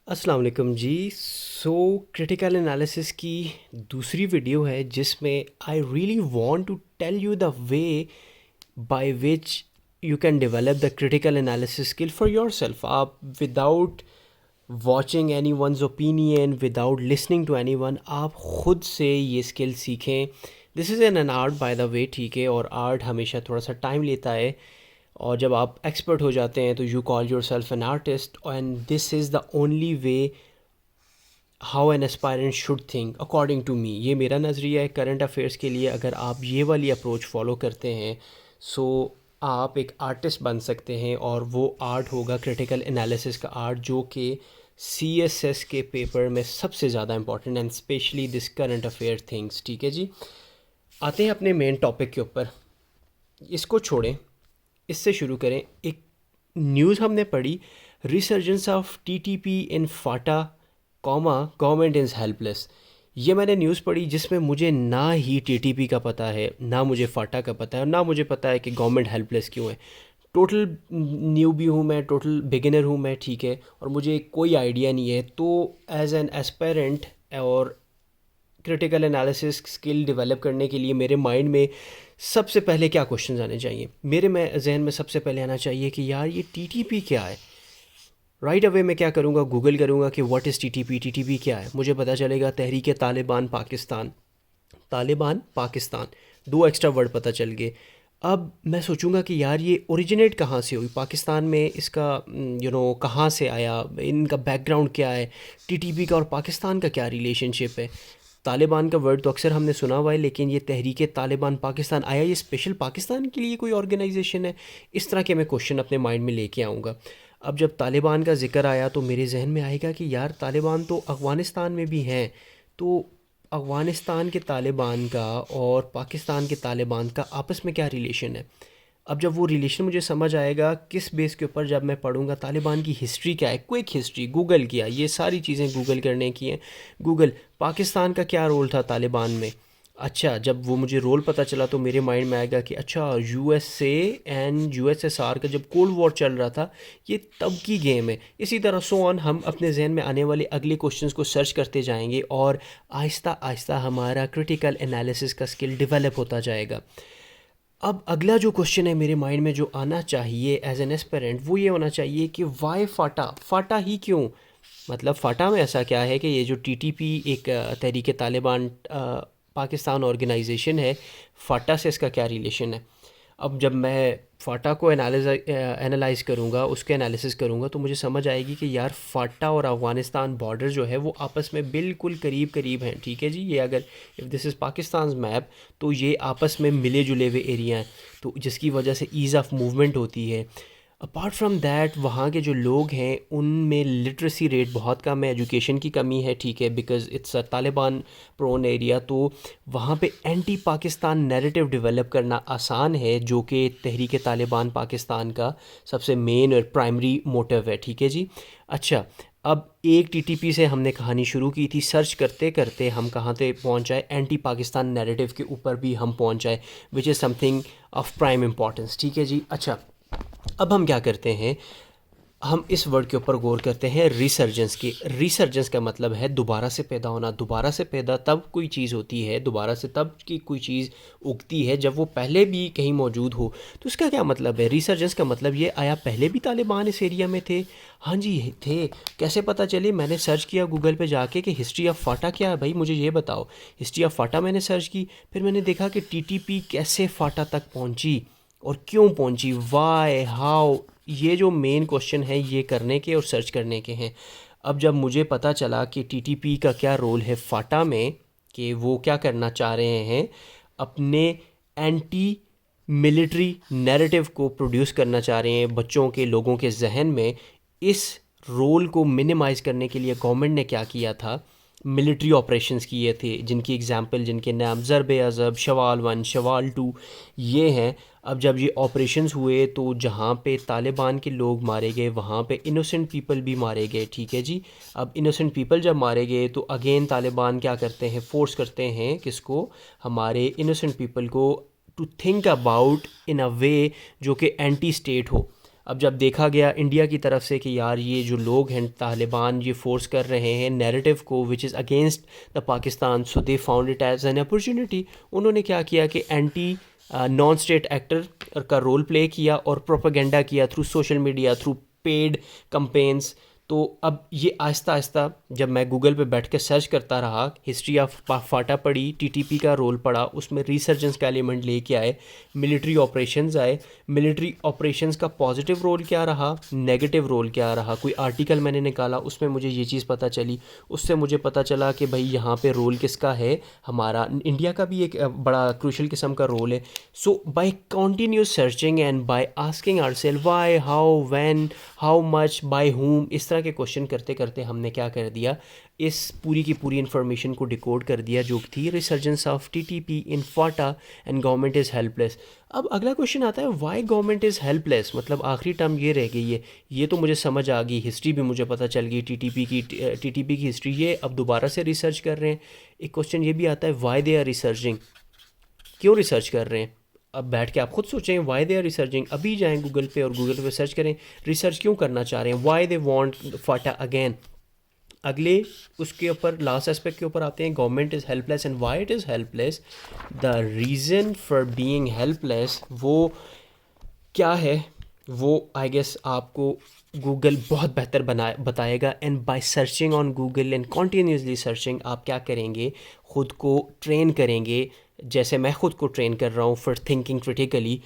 अस्सलाम वालेकुम जी। Critical analysis की दूसरी वीडियो है जिसमें I really want to tell you the way by which you can develop the critical analysis skill for yourself. आप without watching any one's opinion, without listening to any one, आप खुद से ये skill सीखें। This is an art by the way, ठीक है, और art हमेशा थोड़ा सा टाइम लेता है। और जब आप एक्सपर्ट हो जाते हैं तो you call yourself an artist, and this is the only way how an aspirant should think according to me. ये मेरा नज़रिया है करंट अफेयर्स के लिए। अगर आप ये वाली अप्रोच फॉलो करते हैं सो आप एक आर्टिस्ट बन सकते हैं, और वो आर्ट होगा क्रिटिकल एनालिसिस का आर्ट, जो कि CSS के पेपर में सबसे ज़्यादा important and specially this current affair things. ठीक है जी, आते हैं अपने मेन टॉपिक के ऊपर। इसको छोड़ें, इससे शुरू करें। एक न्यूज़ हमने पढ़ी, resurgence of TTP in Phata comma government is helpless. ये मैंने न्यूज़ पढ़ी जिसमें मुझे ना ही TTP का पता है, ना मुझे फाटा का पता है, और ना मुझे पता है कि गवर्नमेंट हेल्पलेस क्यों है। टोटल न्यू भी हूँ मैं, टोटल बिगिनर हूँ मैं, ठीक है, और मुझे कोई आइडिया नहीं है। तो एज एन एस्पेरेंट और क्रिटिकल एनालिसिस स्किल डेवलप करने के लिए मेरे माइंड में सबसे पहले क्या क्वेश्चंस आने चाहिए? मेरे में जहन में सबसे पहले आना चाहिए कि यार ये TTP क्या है। राइट अवे मैं क्या करूँगा, गूगल करूँगा कि व्हाट इज़ TTP, TTP क्या है। मुझे पता चलेगा तहरीक तालिबान पाकिस्तान, तालिबान पाकिस्तान, दो एक्स्ट्रा वर्ड पता चल गए। अब मैं सोचूंगा कि यार ये ओरिजिनेट कहाँ से हुई, पाकिस्तान में इसका कहाँ से आया, इनका बैकग्राउंड क्या है, TTP का और पाकिस्तान का क्या रिलेशनशिप है। तालिबान का वर्ड तो अक्सर हमने सुना हुआ है, लेकिन ये तहरीक तालिबान पाकिस्तान, आया ये स्पेशल पाकिस्तान के लिए कोई ऑर्गेनाइजेशन है? इस तरह के मैं क्वेश्चन अपने माइंड में लेके आऊँगा। अब जब तालिबान का जिक्र आया तो मेरे जहन में आएगा कि यार तालिबान तो अफ़गानिस्तान में भी हैं, तो अफ़गानिस्तान के तालिबान का और पाकिस्तान के तालिबान का आपस में क्या रिलेशन है। अब जब वो रिलेशन मुझे समझ आएगा, किस बेस के ऊपर जब मैं पढ़ूंगा तालिबान की हिस्ट्री क्या है, क्विक हिस्ट्री गूगल किया, ये सारी चीज़ें गूगल करने की हैं। गूगल पाकिस्तान का क्या रोल था तालिबान में। अच्छा, जब वो मुझे रोल पता चला तो मेरे माइंड में आएगा कि अच्छा USA एंड USSR का जब कोल्ड वॉर चल रहा था, ये तब की गेम है। इसी तरह सो ऑन, हम अपने जहन में आने वाले अगले क्वेश्चंस को सर्च करते जाएंगे और आहिस्ता आहिस्ता हमारा क्रिटिकल एनालिसिस का स्किल डेवलप होता जाएगा। अब अगला जो क्वेश्चन है मेरे माइंड में जो आना चाहिए एज एन एस्पेरेंट, वो ये होना चाहिए कि वाई फाटा, फाटा ही क्यों? मतलब फ़ाटा में ऐसा क्या है कि ये जो TTP एक तहरीक तालिबान पाकिस्तान ऑर्गेनाइजेशन है, फ़ाटा से इसका क्या रिलेशन है? अब जब मैं फ़ाटा को एनालाइज़ करूँगा, उसके एनालिसिस करूँगा, तो मुझे समझ आएगी कि यार फ़ाटा और अफ़गानिस्तान बॉर्डर जो है वो आपस में बिल्कुल करीब करीब हैं। ठीक है जी, ये अगर if this is Pakistan map, तो ये आपस में मिले जुले हुए एरिया हैं, तो जिसकी वजह से ईज़ ऑफ मूवमेंट होती है। अपार्ट फ्रॉम दैट, वहाँ के जो लोग हैं उनमें लिटरेसी रेट बहुत कम है, एजुकेशन की कमी है, ठीक है, because it's a Taliban prone area. तो वहाँ पे एंटी पाकिस्तान नैरेटिव डेवलप करना आसान है, जो कि तहरीक तालिबान पाकिस्तान का सबसे मेन और प्राइमरी मोटिव है। ठीक है जी। अच्छा, अब एक TTP से हमने कहानी शुरू की थी, सर्च करते करते हम कहाँ पे पहुँच जाए, एंटी पाकिस्तान नैरेटिव के ऊपर भी हम पहुँच जाए, which is something of prime importance. ठीक है जी। अच्छा, अब हम क्या करते हैं, हम इस वर्ड के ऊपर गौर करते हैं, रिसर्जेंस की। रिसर्जेंस का मतलब है दोबारा से पैदा होना। दोबारा से पैदा तब कोई चीज़ होती है, दोबारा से तब की कोई चीज़ उगती है जब वो पहले भी कहीं मौजूद हो। तो इसका क्या मतलब है? रिसर्जेंस का मतलब ये, आया पहले भी तालिबान इस एरिया में थे? हाँ जी थे। कैसे पता चले? मैंने सर्च किया गूगल पे जाके कि हिस्ट्री ऑफ फाटा क्या है, भाई मुझे ये बताओ। हिस्ट्री ऑफ फाटा मैंने सर्च की, फिर मैंने देखा कि TTP कैसे फाटा तक पहुँची और क्यों पहुंची, वाई हाउ। ये जो मेन क्वेश्चन है ये करने के और सर्च करने के हैं। अब जब मुझे पता चला कि TTP का क्या रोल है फाटा में, कि वो क्या करना चाह रहे हैं, अपने एंटी मिलिट्री नैरेटिव को प्रोड्यूस करना चाह रहे हैं बच्चों के, लोगों के जहन में, इस रोल को मिनिमाइज़ करने के लिए गवर्नमेंट ने क्या किया था, मिलिट्री ऑपरेशंस किए थे, जिनकी एग्जांपल, जिनके नाम ज़रब-ए-अज़ब, शवाल 1, शवाल 2 ये हैं। अब जब ये ऑपरेशंस हुए तो जहाँ पे तालिबान के लोग मारे गए, वहाँ पे इनोसेंट पीपल भी मारे गए। ठीक है जी। अब इनोसेंट पीपल जब मारे गए तो अगेन तालिबान क्या करते हैं, फोर्स करते हैं किसको, हमारे इनोसेंट पीपल को, टू थिंक अबाउट इन अ वे जो कि एंटी स्टेट हो। अब जब देखा गया इंडिया की तरफ से कि यार ये जो लोग हैं तालिबान ये फोर्स कर रहे हैं नैरेटिव को which is against the Pakistan, so they found it as an opportunity. उन्होंने क्या किया कि एंटी नॉन स्टेट एक्टर का रोल प्ले किया और प्रोपेगेंडा किया through social media, through paid campaigns. तो अब ये आहिस्ता आहिस्ता जब मैं गूगल पे बैठ के सर्च करता रहा, हिस्ट्री ऑफ फाटा पढ़ी, टीटीपी का रोल पढ़ा, उसमें रिसर्जेंस का एलिमेंट लेके आए, मिलिट्री ऑपरेशंस आए, मिलिट्री ऑपरेशंस का पॉजिटिव रोल क्या रहा, नेगेटिव रोल क्या रहा, कोई आर्टिकल मैंने निकाला उसमें मुझे ये चीज़ पता चली, उससे मुझे पता चला कि भाई यहाँ पे रोल किसका है, हमारा इंडिया का भी एक बड़ा क्रूशल किस्म का रोल है। So by continuous searching and by asking ourselves why, how, when, how much, by whom, इस तरह के क्वेश्चन करते करते हमने क्या कर दिया, इस पूरी की पूरी इन्फॉर्मेशन को डिकोड कर दिया जो थी resurgence of TTP in Phata and government is helpless. अब अगला क्वेश्चन आता है व्हाई गवर्नमेंट इज़ हेल्पलेस, मतलब आखिरी टर्म ये रह गई है, ये तो मुझे समझ आ गई, हिस्ट्री भी मुझे पता चल गई टीटीपी की हिस्ट्री, ये अब दोबारा से रिसर्च कर रहे हैं। एक क्वेश्चन ये भी आता है व्हाई दे आर रिसर्चिंग, क्यों रिसर्च कर रहे हैं। अब बैठ के आप खुद सोचें व्हाई दे आर रिसर्चिंग, अभी जाएं गूगल पे और गूगल पे सर्च करें रिसर्च क्यों करना चाह रहे हैं, why they want Phata again. अगले उसके ऊपर लास्ट एस्पेक्ट के ऊपर आते हैं, government is helpless and why it is helpless, the reason for being helpless वो क्या है, वो आई गेस आपको गूगल बहुत बेहतर बताएगा। And by searching on Google and continuously searching आप क्या करेंगे, ख़ुद को ट्रेन करेंगे, जैसे मैं ख़ुद को ट्रेन कर रहा हूँ फॉर थिंकिंग क्रिटिकली।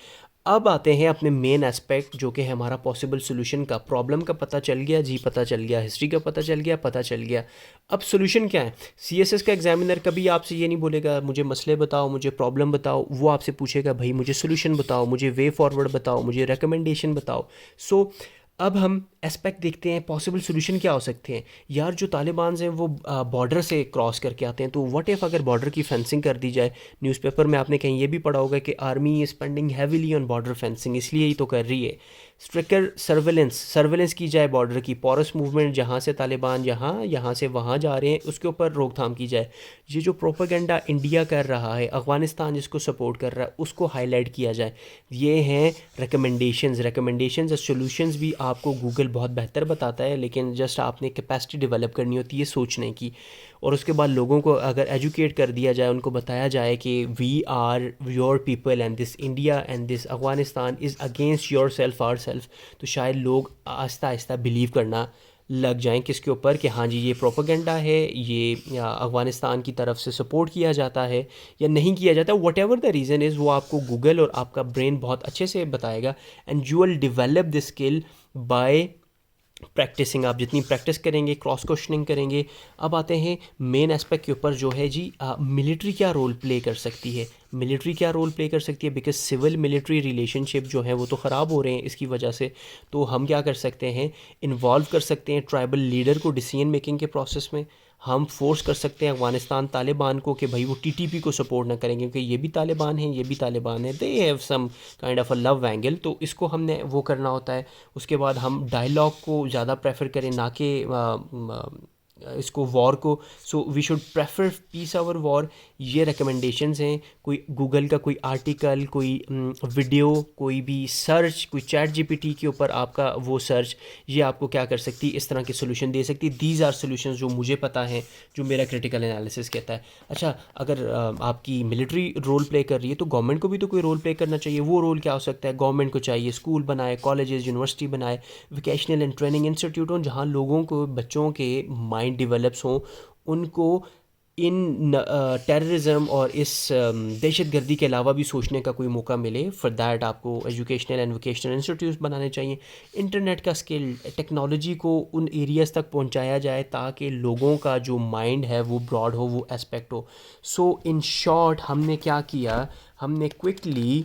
अब आते हैं अपने मेन एस्पेक्ट जो कि है हमारा पॉसिबल सोल्यूशन का। प्रॉब्लम का पता चल गया जी, पता चल गया, हिस्ट्री का पता चल गया, पता चल गया। अब सोल्यूशन क्या है, सीएसएस का एग्जामिनर कभी आपसे ये नहीं बोलेगा मुझे मसले बताओ, मुझे प्रॉब्लम बताओ, वो आपसे पूछेगा भाई मुझे सोल्यूशन बताओ, मुझे वे फॉरवर्ड बताओ, मुझे रिकमेंडेशन बताओ। सो अब हम एस्पेक्ट देखते हैं पॉसिबल सोल्यूशन क्या हो सकते हैं। यार जो तालिबान हैं वो बॉर्डर से क्रॉस करके आते हैं, तो व्हाट इफ़ अगर बॉर्डर की फेंसिंग कर दी जाए। न्यूज़पेपर में आपने कहीं ये भी पढ़ा होगा कि army is spending heavily on border fencing, इसलिए ही तो कर रही है। स्ट्रिक्टर सर्वेलेंस की जाए बॉर्डर की, पॉरस मूवमेंट जहाँ से तालिबान यहाँ से वहाँ जा रहे हैं उसके ऊपर रोकथाम की जाए। ये जो प्रोपेगेंडा इंडिया कर रहा है, अफ़गानिस्तान जिसको सपोर्ट कर रहा है उसको हाईलाइट किया जाए। ये हैं रिकमेंडेशंस और सॉल्यूशंस भी आपको गूगल बहुत बेहतर बताता है, लेकिन जस्ट आपने कैपेसिटी डेवलप करनी होती है सोचने की। और उसके बाद लोगों को अगर एजुकेट कर दिया जाए, उनको बताया जाए कि we are your people and this India and this Afghanistan is against yourself ourself, तो शायद लोग आहिस्ता आहिस्ता बिलीव करना लग जाएं किसके ऊपर कि हाँ जी ये प्रोपेगेंडा है, ये अफ़गानिस्तान की तरफ से सपोर्ट किया जाता है या नहीं किया जाता। What ever the reason is वो आपको गूगल और आपका ब्रेन बहुत अच्छे से बताएगा and you will develop this skill by practising. आप जितनी प्रैक्टिस करेंगे, क्रॉस क्वेश्चनिंग करेंगे। अब आते हैं मेन एस्पेक्ट के ऊपर जो है जी, मिलिट्री क्या रोल प्ले कर सकती है। मिलिट्री क्या रोल प्ले कर सकती है, बिकॉज सिविल मिलिट्री रिलेशनशिप जो है वो तो ख़राब हो रहे हैं इसकी वजह से। तो हम क्या कर सकते हैं, इन्वॉल्व कर सकते हैं ट्राइबल लीडर को डिसीजन मेकिंग के प्रोसेस में। हम फोर्स कर सकते हैं अफ़गानिस्तान तालिबान को कि भाई वो टीटीपी को सपोर्ट ना करेंगे, क्योंकि ये भी तालिबान हैं, ये भी तालिबान है, they have some kind of a love angle, तो इसको हमने वो करना होता है। उसके बाद हम डायलॉग को ज़्यादा प्रेफर करें ना कि इसको वॉर को। So we should prefer peace over war. ये रिकमेंडेशंस हैं, कोई गूगल का कोई आर्टिकल, कोई वीडियो, कोई भी सर्च, कोई चैट जीपीटी के ऊपर आपका वो सर्च, ये आपको क्या कर सकती है, इस तरह के सोल्यूशन दे सकती है। दीज आर सोल्यूशंस जो मुझे पता है, जो मेरा क्रिटिकल एनालिसिस कहता है। अच्छा, अगर आपकी मिलिट्री रोल प्ले कर रही है तो गवर्नमेंट को भी तो कोई रोल प्ले करना चाहिए। वो रोल क्या हो सकता है, गवर्नमेंट को चाहिए स्कूल बनाए, कॉलेजेस, यूनिवर्सिटी बनाए, वोकेशनल एंड ट्रेनिंग इंस्टीट्यूट हों, जहाँ लोगों को, बच्चों के माइंड डेवलप्स हों, उनको इन टेररिज्म और इस दहशतगर्दी के अलावा भी सोचने का कोई मौका मिले। फॉर दैट आपको एजुकेशनल एंड वोकेशनल इंस्टीट्यूट्स बनाने चाहिए। इंटरनेट का स्किल, टेक्नोलॉजी को उन एरियाज़ तक पहुंचाया जाए ताकि लोगों का जो माइंड है वो ब्रॉड हो, वो एस्पेक्ट हो। सो इन शॉर्ट हमने क्या किया, हमने quickly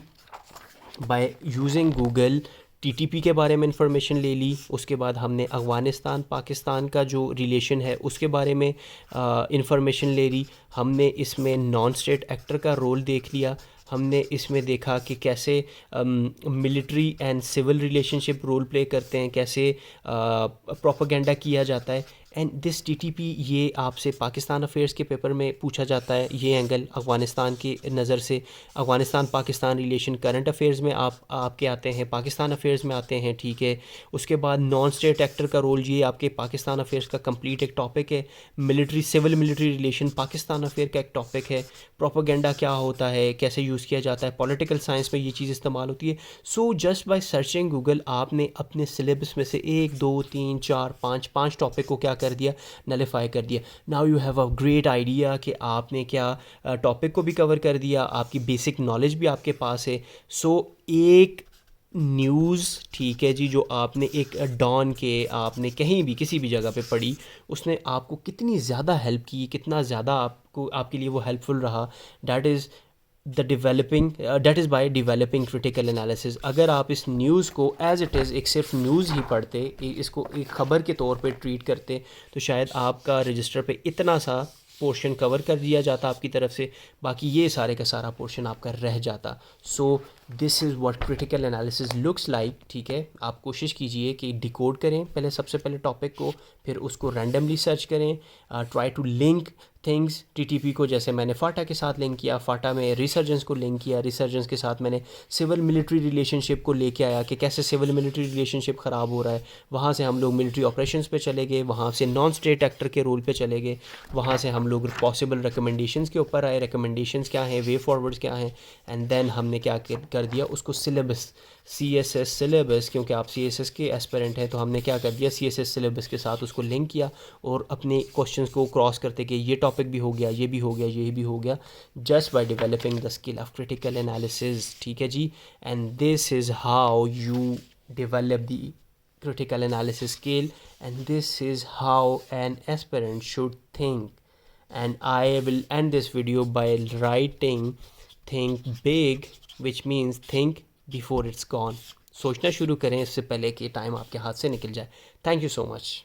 by using Google TTP के बारे में इंफॉर्मेशन ले ली। उसके बाद हमने अफ़गानिस्तान पाकिस्तान का जो रिलेशन है उसके बारे में इंफॉर्मेशन ले ली। हमने इसमें नॉन स्टेट एक्टर का रोल देख लिया। हमने इसमें देखा कि कैसे military and civil relationship role play करते हैं, कैसे प्रोपेगेंडा किया जाता है। एंड दिस टीटीपी ये आपसे पाकिस्तान अफेयर्स के पेपर में पूछा जाता है, ये एंगल अफ़गानिस्तान की नज़र से, Afghanistan Pakistan relation current affairs में आपके आते हैं, पाकिस्तान अफेयर्स में आते हैं, ठीक है। उसके बाद नॉन स्टेट एक्टर का रोल, ये आपके पाकिस्तान अफेयर्स का कंप्लीट एक टॉपिक है। Military civil military relation Pakistan affair का एक टॉपिक है। प्रोपोगेंडा क्या होता है, कैसे यूज़ किया जाता है, पॉलिटिकल साइंस में ये चीज़ इस्तेमाल होती है। So just by searching Google आपने अपने सिलेबस में से 1 2 3 4 5 टॉपिक को क्या कर दिया, नलीफाई कर दिया। Now you have a great idea कि आपने क्या टॉपिक को भी कवर कर दिया, आपकी बेसिक नॉलेज भी आपके पास है। सो एक न्यूज़, ठीक है जी, जो आपने एक डॉन के आपने कहीं भी किसी भी जगह पे पढ़ी, उसने आपको कितनी ज़्यादा हेल्प की, कितना ज़्यादा आपको आपके लिए वो हेल्पफुल रहा, that is that is by developing critical analysis. अगर आप इस न्यूज़ को एज इट इज़ एक सिर्फ न्यूज़ ही पढ़ते, इसको एक ख़बर के तौर पे ट्रीट करते, तो शायद आपका रजिस्टर पे इतना सा पोर्शन कवर कर दिया जाता आपकी तरफ से, बाकी ये सारे का सारा पोर्शन आपका रह जाता। So this is what critical analysis looks like, ठीक है। आप कोशिश कीजिए कि डिकोड करें पहले, सबसे पहले टॉपिक को, फिर उसको रैंडमली सर्च करें, try to link things TTP को, जैसे मैंने फाटा के साथ लिंक किया, फाटा में रिसर्जेंस को लिंक किया, रिसर्जेंस के साथ मैंने सिविल मिलिट्री रिलेशनशिप को लेके आया कि कैसे सिविल मिलिट्री रिलेशनशिप ख़राब हो रहा है। वहाँ से हम लोग मिलिट्री ऑपरेशंस पे चले गए, वहाँ से नॉन स्टेट एक्टर के रोल पे चले गए, वहाँ से हम लोग पॉसिबल रिकमेंडेशंस के ऊपर आए, रिकमेंडेशंस क्या हैं, वे फॉरवर्ड्स क्या हैं, एंड देन हमने क्या कर दिया उसको सिलेबस, CSS सिलेबस, क्योंकि आप CSS के एस्पिरेंट हैं, तो हमने क्या कर दिया CSS सिलेबस के साथ उसको लिंक किया और अपने क्वेश्चंस को क्रॉस करते कि ये टॉपिक भी हो गया, ये भी हो गया, ये भी हो गया, just by developing the skill of critical analysis, ठीक है जी। And this is how you develop the critical analysis skill, and this is how an aspirant should think. And I will end this video by writing think big, which means think before it's gone. सोचना शुरू करें इससे पहले कि time आपके हाथ से निकल जाए। Thank you so much.